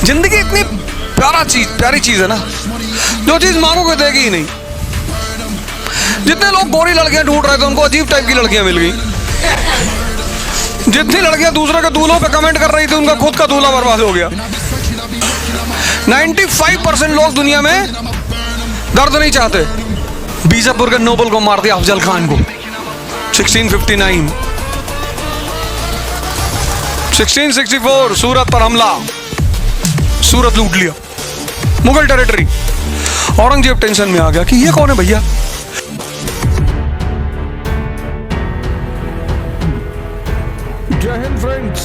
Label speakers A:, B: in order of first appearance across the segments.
A: जिंदगी इतनी प्यारी चीज है ना, जो चीज मांगोगे देगी ही नहीं। जितने लोग गोरी लड़कियां ढूंढ रहे थे उनको अजीब टाइप की लड़कियां मिल गई। जितनी लड़कियां दूसरे के दूल्हों पे कमेंट कर रही थी उनका खुद का दूल्हा बर्बाद हो गया। 95% लोग दुनिया में दर्द नहीं चाहते। बीजापुर के नोबल को मार दिया अफजल खान को 1659। 1664 सूरत पर हमला, सूरत लूट लिया, मुगल टेरिटरी। औरंगजेब टेंशन में आ गया कि ये कौन है भैया। जय हिंद फ्रेंड्स।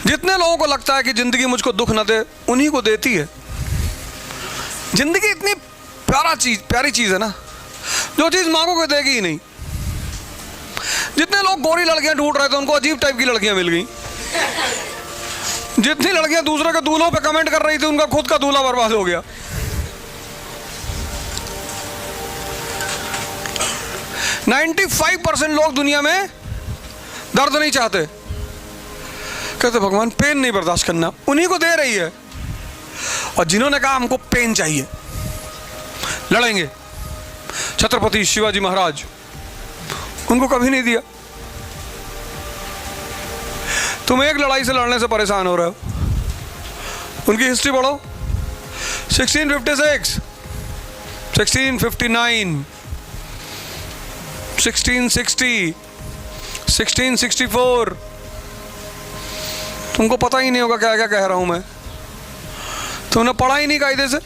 A: जितने लोगों को लगता है कि जिंदगी मुझको दुख न दे, उन्हीं को देती है। जिंदगी इतनी प्यारी चीज है ना, जो चीज मांगोगे देगी ही नहीं। जितने लोग गोरी लड़कियां ढूंढ रहे थे उनको अजीब टाइप की लड़कियां मिल गई। जितनी लड़कियां दूसरे के दूल्हों पे कमेंट कर रही थी उनका खुद का दूल्हा बर्बाद हो गया। %95 लोग दुनिया में दर्द नहीं चाहते। कहते भगवान पेन नहीं बर्दाश्त करना, उन्हीं को दे रही है। और जिन्होंने कहा हमको पेन चाहिए, लड़ेंगे, छत्रपति शिवाजी महाराज, उनको कभी नहीं दिया। तुम एक लड़ाई से लड़ने से परेशान हो रहे हो, उनकी हिस्ट्री पढ़ो। 1656, 1659, 1660, 1664। तुमको पता ही नहीं होगा क्या क्या कह रहा हूं मैं। तुमने पढ़ा ही नहीं कायदे से।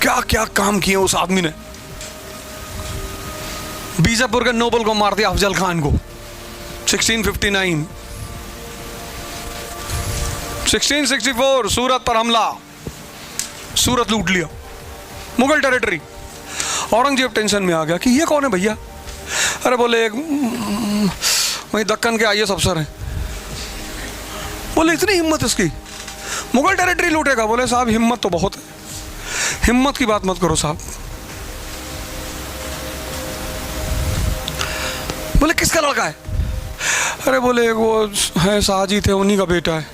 A: क्या क्या काम किए उस आदमी ने। बीजापुर के नोबल को मार दिया अफजल खान को 1659। 1664 सूरत पर हमला, सूरत लूट लिया, मुगल टेरिटरी। औरंगजेब टेंशन में आ गया कि ये कौन है भैया। अरे बोले एक वही दक्कन के IAS अफसर हैं। बोले इतनी हिम्मत इसकी, मुगल टेरिटरी लूटेगा। बोले साहब हिम्मत तो बहुत है, हिम्मत की बात मत करो साहब। बोले किसका लड़का है। अरे बोले वो है शाहजी थे, उन्हीं का बेटा है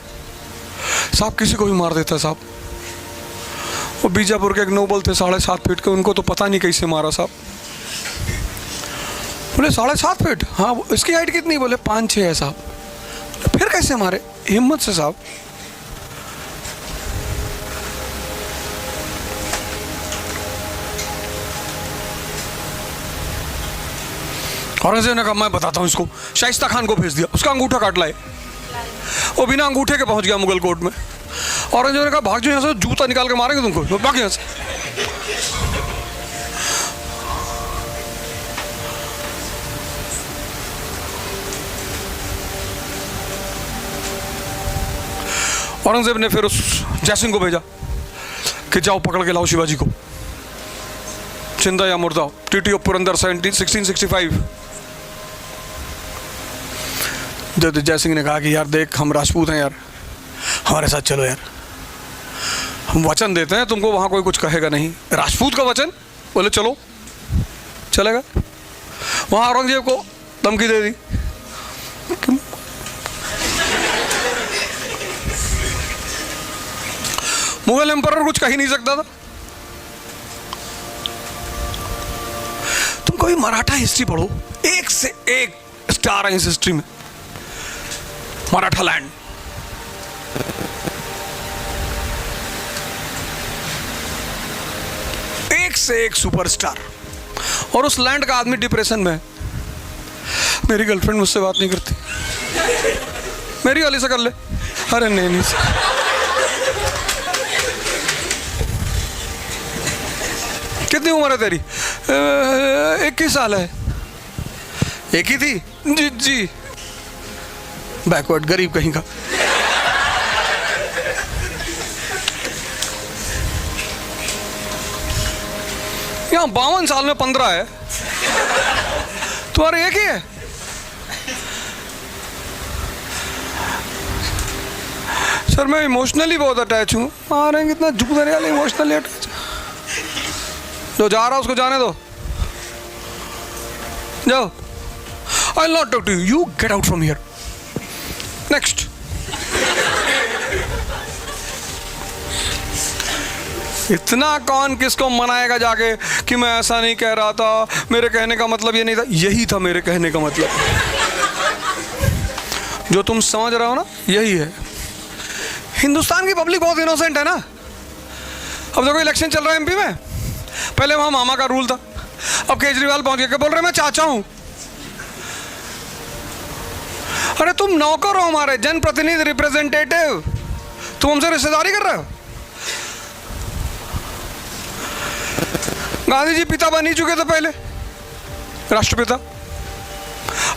A: साहब। किसी को भी मार देता है साहब। वो बीजापुर के एक नोबल थे 7.5 फीट के, उनको तो पता नहीं कैसे मारा साहब। बोले 7.5 फीट, हाँ इसकी हाइट कितनी। बोले 5-6 है साहब। फिर कैसे मारे। हिम्मत से साहब। औरंगजेब ने कहा मैं बताता हूं इसको। शाइस्ता खान को भेज दिया, उसका अंगूठा काट लाए। वो बिना अंगूठे के पहुंच गया मुगल कोर्ट में। औरंगजेब ने कहा भाग जो यहाँ से, जूता निकाल के मारेंगे तुमको, भाग यहाँ से। औरंगजेब ने फिर उस जयसिंह को भेजा कि जाओ पकड़ के लाओ शिवाजी को, जिंदा या मुर्दा। TTO पुरंदर 1665। जयसिंह ने कहा कि यार देख हम राजपूत हैं यार, हमारे साथ चलो यार, हम वचन देते हैं तुमको, वहां कोई कुछ कहेगा नहीं। राजपूत का वचन। बोले चलो, चलेगा। वहां औरंगजेब को धमकी दे दी। मुगल एम्परर कुछ कह ही नहीं सकता था। तुम कोई मराठा हिस्ट्री पढ़ो, एक से एक स्टार है इस हिस्ट्री में। मराठा लैंड, एक से एक सुपरस्टार। और उस लैंड का आदमी डिप्रेशन में है। मेरी गर्लफ्रेंड मुझसे बात नहीं करती, मेरी वाली से कर ले। अरे नहीं कितनी उम्र है तेरी। 21 साल है। एक ही थी जी। बैकवर्ड गरीब कहीं का। यहाँ 52 साल में 15 है, तुम्हारे एक ही है। सर मैं इमोशनली बहुत अटैच हूँ। आ रहे हैं कितना झुक देने वाले इमोशनली अटैच। जो जा रहा उसको जाने दो, जाओ। I will not talk to you, you get out from here, next. इतना कौन किसको मनाएगा जाके कि मैं ऐसा नहीं कह रहा था, मेरे कहने का मतलब ये नहीं था। यही था मेरे कहने का मतलब, जो तुम समझ रहे हो ना, यही है। हिंदुस्तान की पब्लिक बहुत इनोसेंट है ना। अब देखो इलेक्शन चल रहा है एमपी में, पहले वहां मामा का रूल था, अब केजरीवाल पहुंच गया, बोल रहे मैं चाचा हूं। अरे तुम नौकर हो हमारे, जनप्रतिनिधि, रिप्रेजेंटेटिव, तुम हमसे रिश्तेदारी कर रहे हो। गांधी जी पिता बन ही चुके थे पहले, राष्ट्रपिता,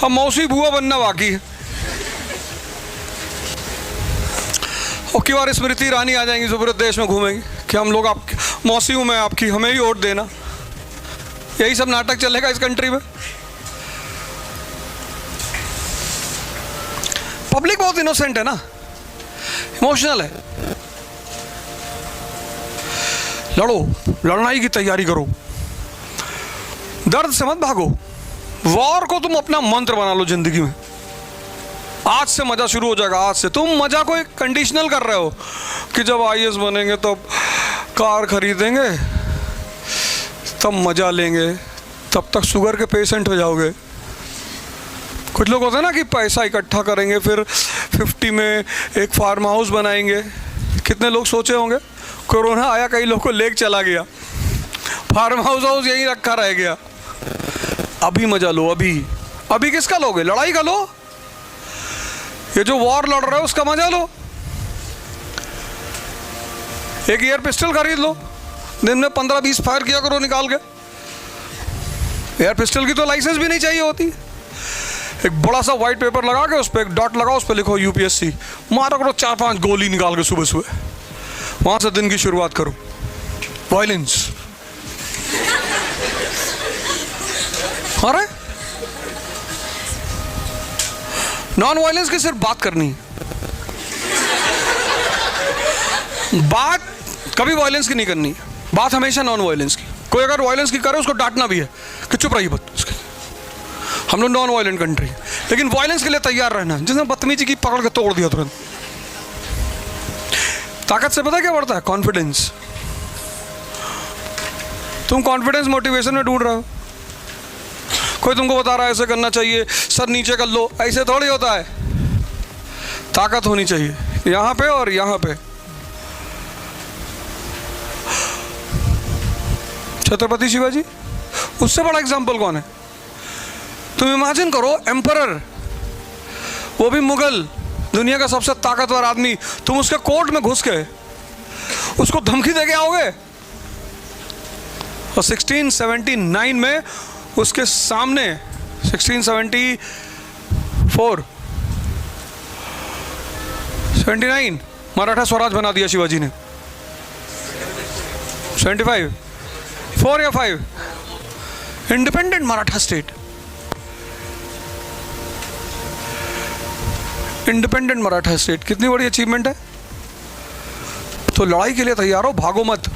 A: अब मौसी बुआ बनना बाकी है। और की बार स्मृति ईरानी आ जाएंगी जो पूरे देश में घूमेंगी कि हम लोग आपकी मौसी हूं मैं आपकी, हमें ही वोट देना। यही सब नाटक चलेगा इस कंट्री में। पब्लिक बहुत इनोसेंट है ना, इमोशनल है। लड़ो, लड़ाई की तैयारी करो, दर्द से मत भागो। वॉर को तुम अपना मंत्र बना लो जिंदगी में। आज से मजा शुरू हो जाएगा, आज से। तुम मजा को एक कंडीशनल कर रहे हो कि जब आईएएस बनेंगे तब कार खरीदेंगे, तब मजा लेंगे, तब तक शुगर के पेशेंट हो जाओगे। कुछ लोग होते हैं ना कि पैसा इकट्ठा करेंगे, फिर 50 में एक फार्म हाउस बनाएंगे। कितने लोग सोचे होंगे, कोरोना आया, कई लोग को लेके चला गया, फार्म हाउस यहीं रखा रह गया। अभी मजा लो, अभी किसका लोगे? लड़ाई का लो। ये जो वॉर लड़ रहा है उसका मजा लो। एक एयर पिस्टल खरीद लो, दिन में 15-20 फायर किया करो निकाल के। एयर पिस्टल की तो लाइसेंस भी नहीं चाहिए होती। एक बड़ा सा व्हाइट पेपर लगा के उस पर एक डॉट लगाओ, उस पर लिखो यूपीएससी, मारा करो 4-5 गोली निकाल के सुबह सुबह, वहां से दिन की शुरुआत करो। वायलेंस, अरे नॉन वायलेंस की सिर्फ बात करनी है, बात कभी वायलेंस की नहीं करनी है, बात हमेशा नॉन वायलेंस की। कोई अगर वायलेंस की करे उसको डांटना भी है कि चुप रहिए बात उसकी। हम लोग नॉन वायलेंट कंट्री, लेकिन वायलेंस के लिए तैयार रहना। जिसने बदतमीजी की पकड़ के तोड़ दिया तुरंत। ताकत से पता क्या बढ़ता है? कॉन्फिडेंस। तुम कॉन्फिडेंस मोटिवेशन में ढूंढ रहे हो, कोई तुमको बता रहा है ऐसे करना चाहिए, सर नीचे कर लो, ऐसे थोड़ी होता है। ताकत होनी चाहिए यहां पे और यहां पे। छत्रपति शिवाजी, उससे बड़ा एग्जाम्पल कौन है? तुम इमेजिन करो, एम्परर, वो भी मुगल, दुनिया का सबसे ताकतवर आदमी, तुम उसके कोर्ट में घुस के उसको धमकी दे के आओगे। और 1679 में उसके सामने 1674 79 मराठा स्वराज बना दिया शिवाजी ने। 75 4 या 5 independent Maratha state, independent Maratha state, कितनी बड़ी अचीवमेंट है। तो लड़ाई के लिए तैयार हो, भागो मत।